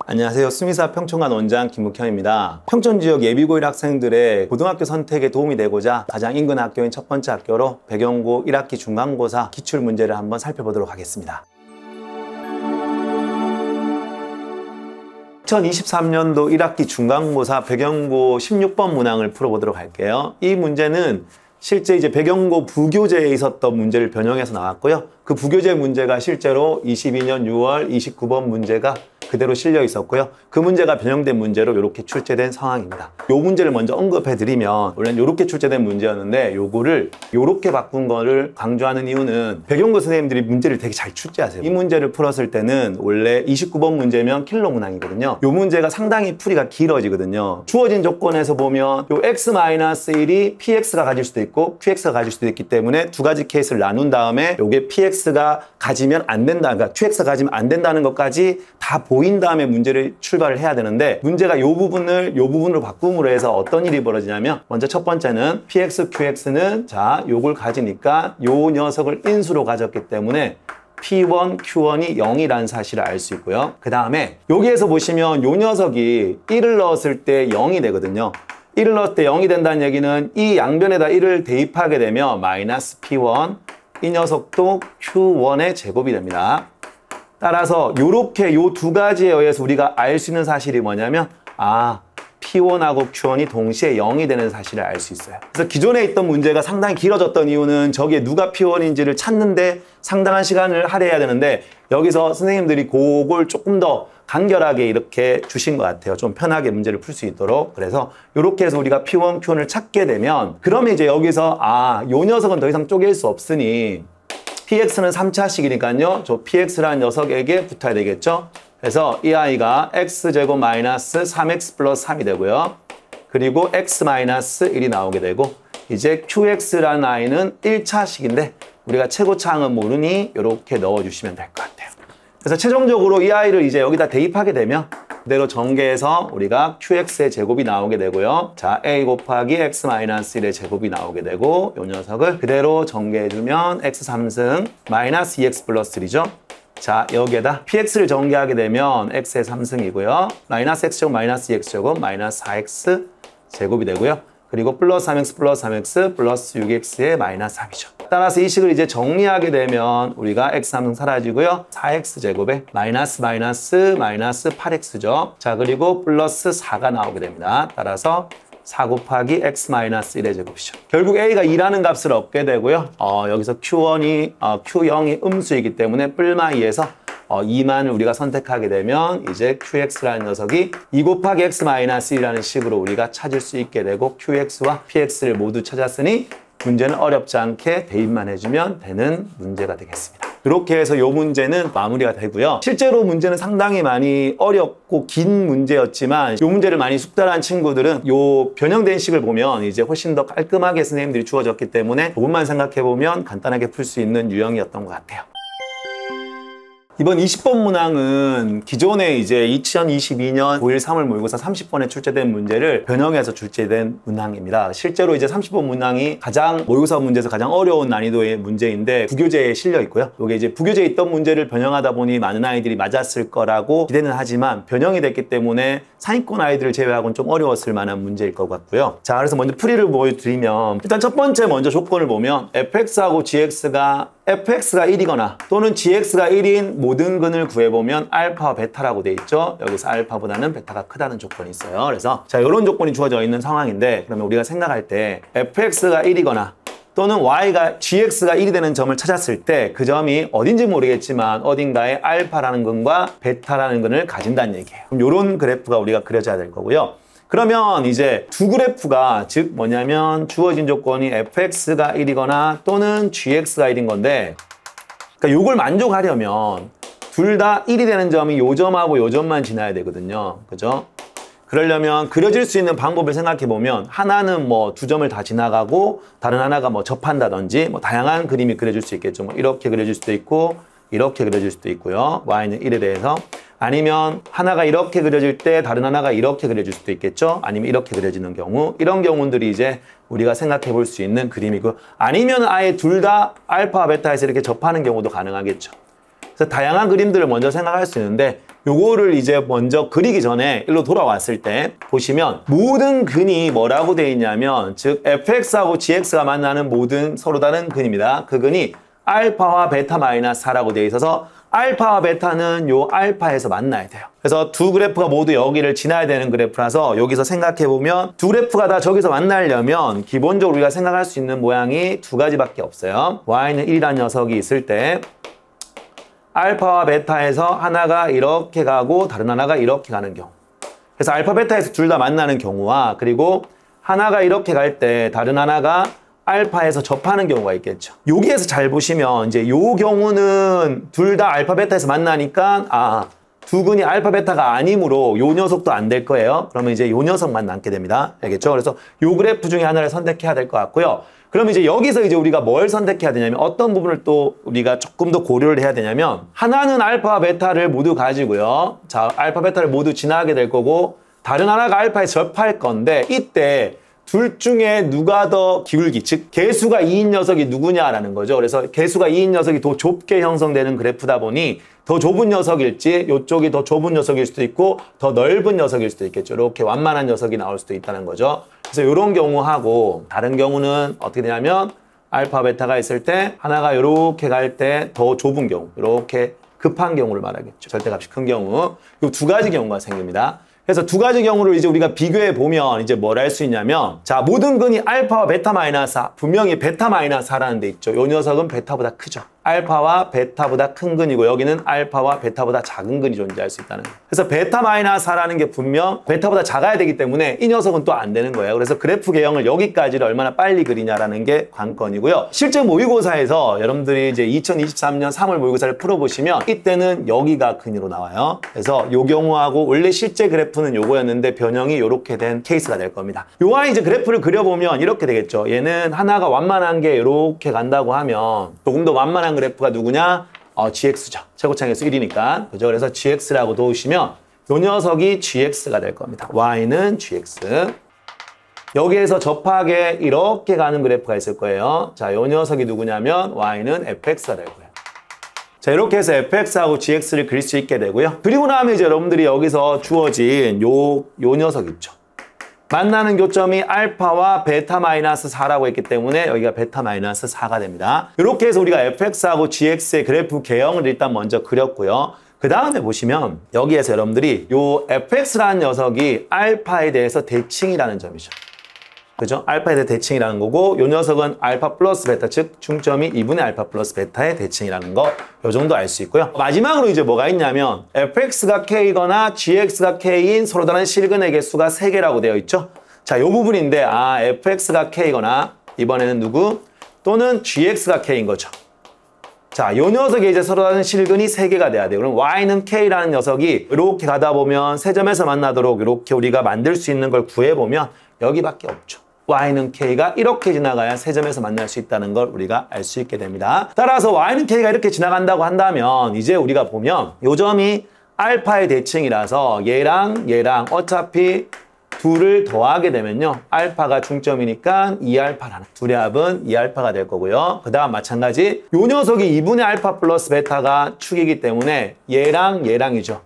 안녕하세요. 수미사 평촌관 원장 김묵현입니다. 평촌 지역 예비고1 학생들의 고등학교 선택에 도움이 되고자 가장 인근 학교인 첫 번째 학교로 백영고 1학기 중간고사 기출문제를 한번 살펴보도록 하겠습니다. 2023년도 1학기 중간고사 백영고 16번 문항을 풀어보도록 할게요. 이 문제는 실제 이제 백영고 부교재에 있었던 문제를 변형해서 나왔고요. 그 부교재 문제가 실제로 22년 6월 29번 문제가 그대로 실려 있었고요. 그 문제가 변형된 문제로 이렇게 출제된 상황입니다. 이 문제를 먼저 언급해 드리면 원래는 이렇게 출제된 문제였는데 요거를 이렇게 바꾼 거를 강조하는 이유는 백영고 선생님들이 문제를 되게 잘 출제하세요. 이 문제를 풀었을 때는 원래 29번 문제면 킬러 문항이거든요. 이 문제가 상당히 풀이가 길어지거든요. 주어진 조건에서 보면 요 x-1이 px가 가질 수도 있고 qx가 가질 수도 있기 때문에 두 가지 케이스를 나눈 다음에 요게 px가 가지면 안 된다, 그러니까 qx가 가지면 안 된다는 것까지 다 보인 다음에 문제를 출발을 해야 되는데, 문제가 요 부분으로 바꿈으로 해서 어떤 일이 벌어지냐면, 먼저 첫 번째는 px, qx는 자 요걸 가지니까 요 녀석을 인수로 가졌기 때문에 P1, Q1이 0이라는 사실을 알 수 있고요. 그 다음에 여기에서 보시면 요 녀석이 1을 넣었을 때 0이 되거든요. 1을 넣을 때 0이 된다는 얘기는 이 양변에다 1을 대입하게 되면 마이너스 P1, 이 녀석도 Q1의 제곱이 됩니다. 따라서 요렇게 요 두 가지에 의해서 우리가 알 수 있는 사실이 뭐냐면, P1하고 Q1이 동시에 0이 되는 사실을 알 수 있어요. 그래서 기존에 있던 문제가 상당히 길어졌던 이유는 저기에 누가 P1인지를 찾는데 상당한 시간을 할애해야 되는데, 여기서 선생님들이 그걸 조금 더 간결하게 이렇게 주신 것 같아요. 좀 편하게 문제를 풀 수 있도록. 그래서 이렇게 해서 우리가 P1, Q1을 찾게 되면, 그러면 이제 여기서 요 녀석은 더 이상 쪼갤 수 없으니 px는 3차식이니까요. 저 px라는 녀석에게 붙어야 되겠죠. 그래서 이 아이가 x제곱 마이너스 3x 플러스 3이 되고요. 그리고 x 마이너스 1이 나오게 되고, 이제 qx라는 아이는 1차식인데 우리가 최고차항은 모르니 이렇게 넣어주시면 될 것 같아요. 그래서 최종적으로 이 아이를 이제 여기다 대입하게 되면 그대로 전개해서 우리가 qx의 제곱이 나오게 되고요. 자, a 곱하기 x 마이너스 1의 제곱이 나오게 되고, 이 녀석을 그대로 전개해주면 x 3승 마이너스 2x 플러스 3죠. 자, 여기에다 px를 전개하게 되면 x의 3승이고요. 마이너스 x제곱 마이너스 2x제곱 마이너스 4x 제곱이 되고요. 그리고 플러스 3x 플러스 3x 플러스 6x의 마이너스 3이죠. 따라서 이 식을 이제 정리하게 되면 우리가 x 3승 사라지고요. 4x제곱에 마이너스 8x죠. 자, 그리고 플러스 4가 나오게 됩니다. 따라서 4 곱하기 x 마이너스 1의 제곱이죠. 결국 a가 2라는 값을 얻게 되고요. 여기서 Q0이 음수이기 때문에 뿔마 2에서 2만을 우리가 선택하게 되면 이제 qx라는 녀석이 2 곱하기 x 마이너스 1이라는 식으로 우리가 찾을 수 있게 되고, qx와 px를 모두 찾았으니 문제는 어렵지 않게 대입만 해주면 되는 문제가 되겠습니다. 이렇게 해서 이 문제는 마무리가 되고요. 실제로 문제는 상당히 많이 어렵고 긴 문제였지만 이 문제를 많이 숙달한 친구들은 이 변형된 식을 보면 이제 훨씬 더 깔끔하게 선생님들이 주어졌기 때문에 조금만 생각해보면 간단하게 풀 수 있는 유형이었던 것 같아요. 이번 20번 문항은 기존에 이제 2022년 고1 3월 모의고사 30번에 출제된 문제를 변형해서 출제된 문항입니다. 실제로 이제 30번 문항이 모의고사 문제에서 가장 어려운 난이도의 문제인데 부교재에 실려 있고요. 이게 이제 부교재에 있던 문제를 변형하다 보니 많은 아이들이 맞았을 거라고 기대는 하지만 변형이 됐기 때문에 상위권 아이들을 제외하고는 좀 어려웠을 만한 문제일 것 같고요. 자, 그래서 먼저 풀이를 보여드리면, 일단 첫 번째 먼저 조건을 보면 fx하고 fx가 1이거나 또는 gx가 1인 모든 근을 구해보면 알파와 베타라고 돼 있죠. 여기서 알파보다는 베타가 크다는 조건이 있어요. 그래서 자, 이런 조건이 주어져 있는 상황인데, 그러면 우리가 생각할 때 fx가 1이거나 또는 gx가 1이 되는 점을 찾았을 때 그 점이 어딘지 모르겠지만 어딘가에 알파라는 근과 베타라는 근을 가진다는 얘기예요. 그럼 이런 그래프가 우리가 그려져야 될 거고요. 그러면 이제 두 그래프가, 즉 뭐냐면 주어진 조건이 fx가 1이거나 또는 gx가 1인 건데, 그러니까 이걸 만족하려면 둘 다 1이 되는 점이 요 점하고 요 점만 지나야 되거든요. 그죠? 그러려면 그려질 수 있는 방법을 생각해 보면, 하나는 뭐 두 점을 다 지나가고 다른 하나가 뭐 접한다든지 뭐 다양한 그림이 그려질 수 있겠죠. 뭐 이렇게 그려질 수도 있고 이렇게 그려질 수도 있고요. y는 1에 대해서. 아니면 하나가 이렇게 그려질 때 다른 하나가 이렇게 그려질 수도 있겠죠. 아니면 이렇게 그려지는 경우, 이런 경우들이 이제 우리가 생각해 볼 수 있는 그림이고, 아니면 아예 둘 다 알파와 베타에서 이렇게 접하는 경우도 가능하겠죠. 그래서 다양한 그림들을 먼저 생각할 수 있는데, 요거를 이제 먼저 그리기 전에 일로 돌아왔을 때 보시면 모든 근이 뭐라고 되어 있냐면 즉 fx하고 gx가 만나는 모든 서로 다른 근입니다. 그 근이 알파와 베타 마이너스 4라고 되어 있어서 알파와 베타는 요 알파에서 만나야 돼요. 그래서 두 그래프가 모두 여기를 지나야 되는 그래프라서 여기서 생각해보면 두 그래프가 다 저기서 만나려면 기본적으로 우리가 생각할 수 있는 모양이 두 가지밖에 없어요. y는 1이라는 녀석이 있을 때 알파와 베타에서 하나가 이렇게 가고 다른 하나가 이렇게 가는 경우. 그래서 알파, 베타에서 둘 다 만나는 경우와 그리고 하나가 이렇게 갈 때 다른 하나가 알파에서 접하는 경우가 있겠죠. 여기에서 잘 보시면 이제 요 경우는 둘 다 알파, 베타에서 만나니까 두 근이 알파, 베타가 아니므로 요 녀석도 안 될 거예요. 그러면 이제 요 녀석만 남게 됩니다. 알겠죠? 그래서 요 그래프 중에 하나를 선택해야 될 것 같고요. 그럼 이제 여기서 이제 우리가 뭘 선택해야 되냐면 어떤 부분을 또 우리가 조금 더 고려를 해야 되냐면 하나는 알파와 베타를 모두 가지고요. 자, 알파, 베타를 모두 지나게 될 거고 다른 하나가 알파에 접할 건데 이때 둘 중에 누가 더 기울기, 즉 개수가 2인 녀석이 누구냐라는 거죠. 그래서 개수가 2인 녀석이 더 좁게 형성되는 그래프다 보니 더 좁은 녀석일지 이쪽이 더 좁은 녀석일 수도 있고 더 넓은 녀석일 수도 있겠죠. 이렇게 완만한 녀석이 나올 수도 있다는 거죠. 그래서 이런 경우하고 다른 경우는 어떻게 되냐면 알파, 베타가 있을 때 하나가 이렇게 갈 때 더 좁은 경우, 이렇게 급한 경우를 말하겠죠. 절대값이 큰 경우. 이 두 가지 경우가 생깁니다. 그래서 두 가지 경우를 이제 우리가 비교해 보면 이제 뭘 할 수 있냐면 자, 모든 근이 알파와 베타 마이너스 4, 분명히 베타 마이너스 4라는 데 있죠. 이 녀석은 베타보다 크죠. 알파와 베타보다 큰 근이고 여기는 알파와 베타보다 작은 근이 존재할 수 있다는 거예요. 그래서 베타 마이너스 4라는 게 분명 베타보다 작아야 되기 때문에 이 녀석은 또 안 되는 거예요. 그래서 그래프 개형을 여기까지를 얼마나 빨리 그리냐라는 게 관건이고요. 실제 모의고사에서 여러분들이 이제 2023년 3월 모의고사를 풀어보시면 이때는 여기가 근으로 나와요. 그래서 이 경우하고 원래 실제 그래프는 요거였는데 변형이 이렇게 된 케이스가 될 겁니다. 요와 이제 그래프를 그려보면 이렇게 되겠죠. 얘는 하나가 완만한 게 이렇게 간다고 하면 조금 더 완만한 그래프가 누구냐? GX죠. 최고차항에서 1이니까. 그죠? 그래서 GX라고 놓으시면 요 녀석이 GX가 될 겁니다. Y는 GX. 여기에서 접하게 이렇게 가는 그래프가 있을 거예요. 자, 요 녀석이 누구냐면 Y는 FX가 될 거예요. 자, 이렇게 해서 fx하고 gx를 그릴 수 있게 되고요. 그리고 나면 이제 여러분들이 여기서 주어진 요 녀석 있죠. 만나는 교점이 알파와 베타 마이너스 4라고 했기 때문에 여기가 베타 마이너스 4가 됩니다. 이렇게 해서 우리가 fx하고 gx의 그래프 개형을 일단 먼저 그렸고요. 그 다음에 보시면 여기에서 여러분들이 요 fx라는 녀석이 알파에 대해서 대칭이라는 점이죠. 그죠? 알파에 대해 대칭이라는 거고 요 녀석은 알파 플러스 베타, 즉 중점이 2분의 알파 플러스 베타의 대칭이라는 거 요 정도 알 수 있고요. 마지막으로 이제 뭐가 있냐면 fx가 k거나 gx가 k인 서로 다른 실근의 개수가 3개라고 되어 있죠. 자, 요 부분인데 fx가 k거나 이번에는 누구? 또는 gx가 k인 거죠. 자, 요 녀석이 이제 서로 다른 실근이 3개가 돼야 돼요. 그럼 y는 k라는 녀석이 이렇게 가다 보면 세 점에서 만나도록 이렇게 우리가 만들 수 있는 걸 구해보면 여기밖에 없죠. y는 k가 이렇게 지나가야 세 점에서 만날 수 있다는 걸 우리가 알 수 있게 됩니다. 따라서 y는 k가 이렇게 지나간다고 한다면 이제 우리가 보면 요 점이 알파의 대칭이라서 얘랑 어차피 둘을 더하게 되면요. 알파가 중점이니까 2알파라는 둘의 합은 2알파가 될 거고요. 그 다음 마찬가지 요 녀석이 2분의 알파 플러스 베타가 축이기 때문에 얘랑이죠.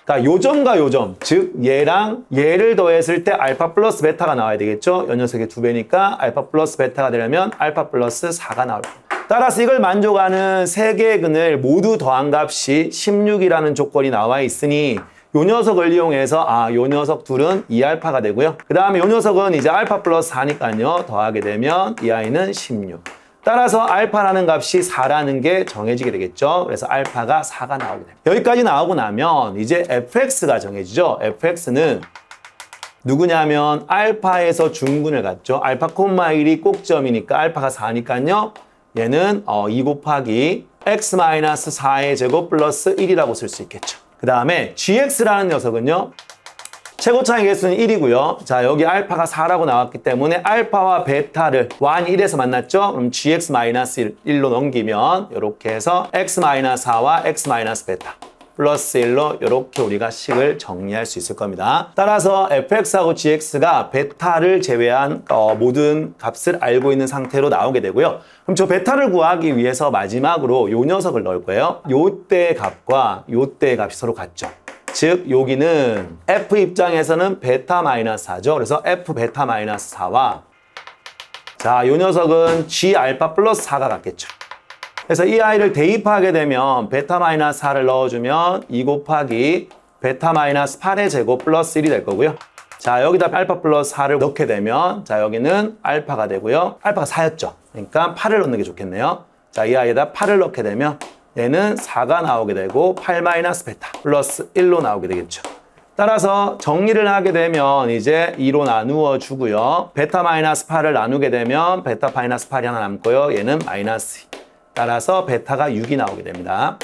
그러니까 요 점과 요 점, 즉 얘랑 얘를 더했을 때 알파 플러스 베타가 나와야 되겠죠. 요 녀석의 2배니까 알파 플러스 베타가 되려면 알파 플러스 4가 나올 겁니다. 따라서 이걸 만족하는 세 개의 근을 모두 더한 값이 16이라는 조건이 나와 있으니 요 녀석을 이용해서 요 녀석 둘은 2알파가 되고요. 그 다음에 요 녀석은 이제 알파 플러스 4니까요. 더하게 되면 이 아이는 16. 따라서 알파라는 값이 4라는 게 정해지게 되겠죠. 그래서 알파가 4가 나오게 됩니다. 여기까지 나오고 나면 이제 fx가 정해지죠. fx는 누구냐면 알파에서 중근을 갖죠. 알파 콤마 1이 꼭점이니까 알파가 4니까요. 얘는 2 곱하기 x-4의 제곱 플러스 1이라고 쓸 수 있겠죠. 그 다음에 gx라는 녀석은요. 최고차의 개수는 1이고요. 자, 여기 알파가 4라고 나왔기 때문에 알파와 베타를 y는 1에서 만났죠? 그럼 gx-1로 넘기면 이렇게 해서 x-4와 x-베타 플러스 1로 이렇게 우리가 식을 정리할 수 있을 겁니다. 따라서 fx하고 gx가 베타를 제외한 모든 값을 알고 있는 상태로 나오게 되고요. 그럼 저 베타를 구하기 위해서 마지막으로 요 녀석을 넣을 거예요. 요때 값과 요때 값이 서로 같죠. 즉 여기는 f 입장에서는 베타 마이너스 4죠. 그래서 f 베타 마이너스 4와 자, 요 녀석은 g 알파 플러스 4가 같겠죠. 그래서 이 아이를 대입하게 되면 베타 마이너스 4를 넣어주면 2 곱하기 베타 마이너스 8의 제곱 플러스 1이 될 거고요. 자, 여기다 알파 플러스 4를 넣게 되면 자, 여기는 알파가 되고요. 알파가 4였죠. 그러니까 8을 넣는 게 좋겠네요. 자, 이 아이에다 8을 넣게 되면 얘는 4가 나오게 되고 8 마이너스 베타 플러스 1로 나오게 되겠죠. 따라서 정리를 하게 되면 이제 2로 나누어 주고요. 베타 마이너스 8을 나누게 되면 베타 마이너스 8이 하나 남고요. 얘는 마이너스 2. 따라서 베타가 6이 나오게 됩니다.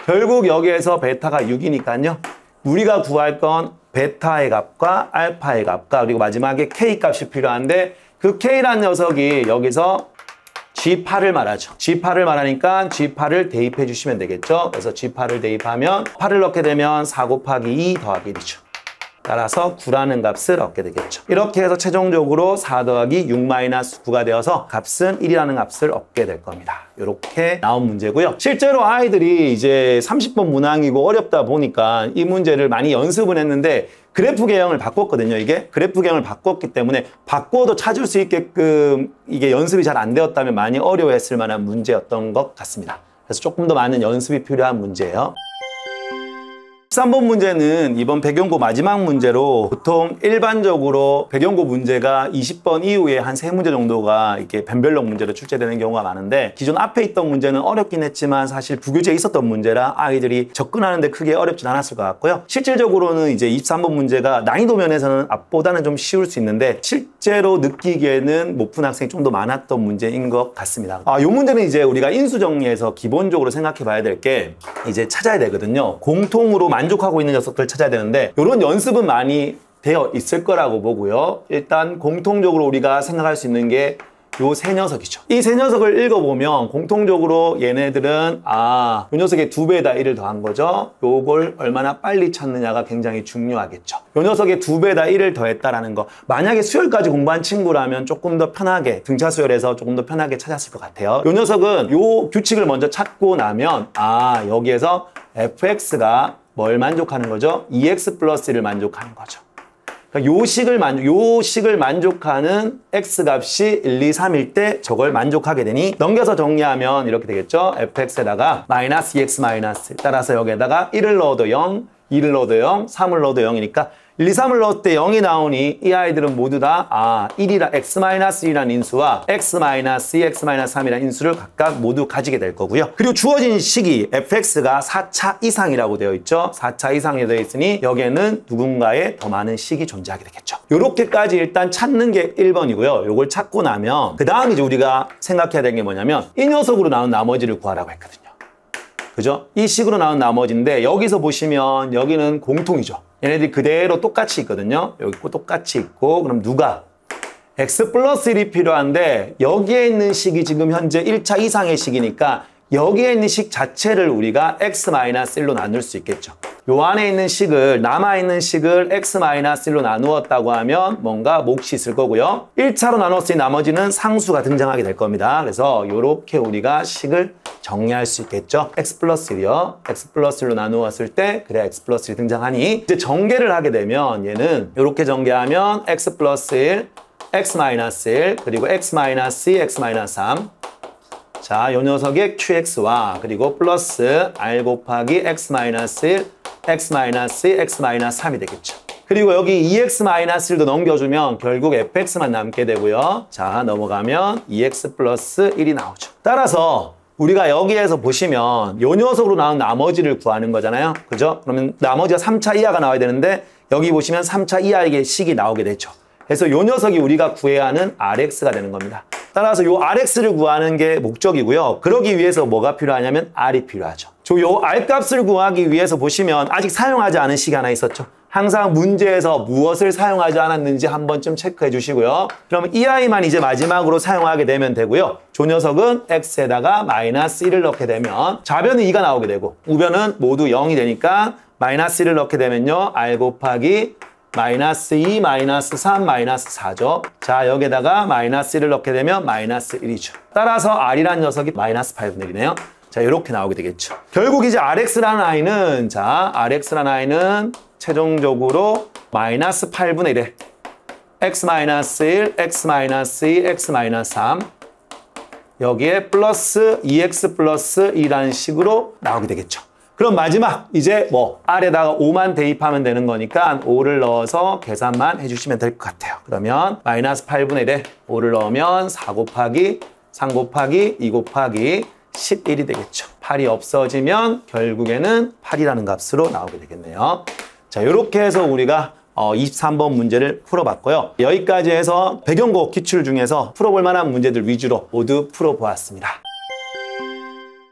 결국 여기에서 베타가 6이니까요. 우리가 구할 건 베타의 값과 알파의 값과 그리고 마지막에 K 값이 필요한데 그 K란 녀석이 여기서 G8을 말하죠. G8을 말하니까 G8을 대입해 주시면 되겠죠. 그래서 G8을 대입하면 8을 넣게 되면 4 곱하기 2 더하기 1이죠. 따라서 9라는 값을 얻게 되겠죠. 이렇게 해서 최종적으로 4 더하기 6 마이너스 9가 되어서 값은 1이라는 값을 얻게 될 겁니다. 이렇게 나온 문제고요. 실제로 아이들이 이제 30번 문항이고 어렵다 보니까 이 문제를 많이 연습을 했는데 그래프 개형을 바꿨거든요. 이게 그래프 개형을 바꿨기 때문에 바꿔도 찾을 수 있게끔 이게 연습이 잘 안 되었다면 많이 어려워했을 만한 문제였던 것 같습니다. 그래서 조금 더 많은 연습이 필요한 문제예요. 13번 문제는 이번 배경고 마지막 문제로 보통 일반적으로 배경고 문제가 20번 이후에 한 3문제 정도가 이렇게 변별력 문제로 출제되는 경우가 많은데 기존 앞에 있던 문제는 어렵긴 했지만 사실 부교재에 있었던 문제라 아이들이 접근하는데 크게 어렵진 않았을 것 같고요. 실질적으로는 이제 23번 문제가 난이도 면에서는 앞보다는 좀 쉬울 수 있는데 실제로 느끼기에는 못 푼 학생이 좀 더 많았던 문제인 것 같습니다. 이 문제는 이제 우리가 인수 정리에서 기본적으로 생각해 봐야 될 게 이제 찾아야 되거든요. 공통으로 만족하고 있는 녀석들 찾아야 되는데 이런 연습은 많이 되어 있을 거라고 보고요. 일단 공통적으로 우리가 생각할 수 있는 게 요 세 녀석이죠. 이 세 녀석을 읽어보면 공통적으로 얘네들은 요 녀석의 2배에다 1을 더한 거죠. 요걸 얼마나 빨리 찾느냐가 굉장히 중요하겠죠. 요 녀석의 2배에다 1을 더했다라는 거. 만약에 수열까지 공부한 친구라면 조금 더 편하게 등차 수열에서 조금 더 편하게 찾았을 것 같아요. 요 녀석은 요 규칙을 먼저 찾고 나면 여기에서 fx가 뭘 만족하는 거죠? 2x 플러스 1을 만족하는 거죠. 요 식을 만족하는 x값이 1, 2, 3일 때 저걸 만족하게 되니 넘겨서 정리하면 이렇게 되겠죠. fx에다가 마이너스 2x 마이너스 따라서 여기에다가 1을 넣어도 0, 2를 넣어도 0, 3을 넣어도 0이니까 1, 2, 3을 넣을 때 0이 나오니 이 아이들은 모두 다 x-1이라는 인수와 x-2, x-3이라는 인수를 각각 모두 가지게 될 거고요. 그리고 주어진 식이 fx가 4차 이상이라고 되어 있죠. 4차 이상이 되어 있으니 여기에는 누군가의 더 많은 식이 존재하게 되겠죠. 요렇게까지 일단 찾는 게 1번이고요. 요걸 찾고 나면 그 다음 이제 우리가 생각해야 되는 게 뭐냐면 이 녀석으로 나온 나머지를 구하라고 했거든요. 그죠? 이 식으로 나온 나머지인데 여기서 보시면 여기는 공통이죠. 얘네들이 그대로 똑같이 있거든요. 여기 똑같이 있고 그럼 누가 x 플러스 1이 필요한데 여기에 있는 식이 지금 현재 1차 이상의 식이니까 여기에 있는 식 자체를 우리가 x-1로 나눌 수 있겠죠. 요 안에 있는 식을 남아있는 식을 x-1로 나누었다고 하면 뭔가 몫이 있을 거고요. 1차로 나눴으니 나머지는 상수가 등장하게 될 겁니다. 그래서 요렇게 우리가 식을 정리할 수 있겠죠. x 플러스 1이요. x 플러스 1로 나누었을 때 그래 x 플러스 1이 등장하니 이제 전개를 하게 되면 얘는 요렇게 전개하면 x 플러스 1, x 마이너스 1 그리고 x 마이너스 2, x 마이너스 3 자, 요 녀석의 qx와 그리고 플러스 r 곱하기 x 마이너스 1, x 마이너스 2, x 마이너스 3이 되겠죠. 그리고 여기 2x 마이너스 1도 넘겨주면 결국 fx만 남게 되고요. 자, 넘어가면 2x 플러스 1이 나오죠. 따라서 우리가 여기에서 보시면 요 녀석으로 나온 나머지를 구하는 거잖아요. 그죠? 그러면 나머지가 3차 이하가 나와야 되는데 여기 보시면 3차 이하의 식이 나오게 되죠. 그래서 요 녀석이 우리가 구해야 하는 rx가 되는 겁니다. 따라서 요 rx를 구하는 게 목적이고요. 그러기 위해서 뭐가 필요하냐면 r이 필요하죠. 요 r값을 구하기 위해서 보시면 아직 사용하지 않은 식이 하나 있었죠. 항상 문제에서 무엇을 사용하지 않았는지 한 번쯤 체크해 주시고요. 그러면 이 i만 이제 마지막으로 사용하게 되면 되고요. 조 녀석은 x에다가 마이너스 1을 넣게 되면 좌변은 2가 나오게 되고 우변은 모두 0이 되니까 마이너스 1을 넣게 되면요. r 곱하기 마이너스 2, 마이너스 3, 마이너스 4죠. 자, 여기에다가 마이너스 1을 넣게 되면 마이너스 1이죠. 따라서 r이란 녀석이 마이너스 8분의 1이네요. 자, 이렇게 나오게 되겠죠. 결국 이제 rx라는 i는, 자, rx라는 i는 최종적으로 마이너스 8분의 1에 x 마이너스 1, x 마이너스 2, x 마이너스 3 여기에 플러스 2x 플러스 2라는 식으로 나오게 되겠죠. 그럼 마지막 이제 뭐 R에다가 5만 대입하면 되는 거니까 5를 넣어서 계산만 해주시면 될 것 같아요. 그러면 마이너스 8분의 1에 5를 넣으면 4 곱하기 3 곱하기 2 곱하기 11이 되겠죠. 8이 없어지면 결국에는 8이라는 값으로 나오게 되겠네요. 자, 이렇게 해서 우리가 23번 문제를 풀어봤고요. 여기까지 해서 배경고 기출 중에서 풀어볼 만한 문제들 위주로 모두 풀어보았습니다.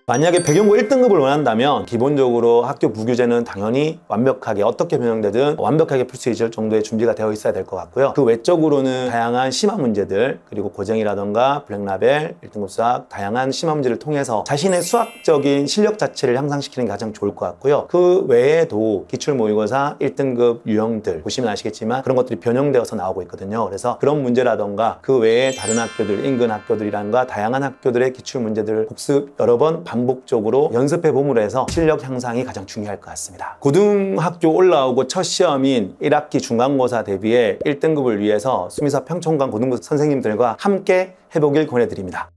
만약에 배경고 1등급을 원한다면 기본적으로 학교 부교재는 당연히 완벽하게 어떻게 변형되든 완벽하게 풀 수 있을 정도의 준비가 되어 있어야 될 것 같고요. 그 외적으로는 다양한 심화 문제들 그리고 고쟁이라던가 블랙라벨, 1등급 수학 다양한 심화 문제를 통해서 자신의 수학적인 실력 자체를 향상시키는 게 가장 좋을 것 같고요. 그 외에도 기출 모의고사 1등급 유형들 보시면 아시겠지만 그런 것들이 변형되어서 나오고 있거든요. 그래서 그런 문제라던가 그 외에 다른 학교들, 인근 학교들이란가 다양한 학교들의 기출 문제들을 복습 여러 번 반복적으로 연습해 봄으로 해서 실력 향상이 가장 중요할 것 같습니다. 고등학교 올라오고 첫 시험인 1학기 중간고사 대비해 1등급을 위해서 수미사 평촌관 고등부 선생님들과 함께 해보길 권해드립니다.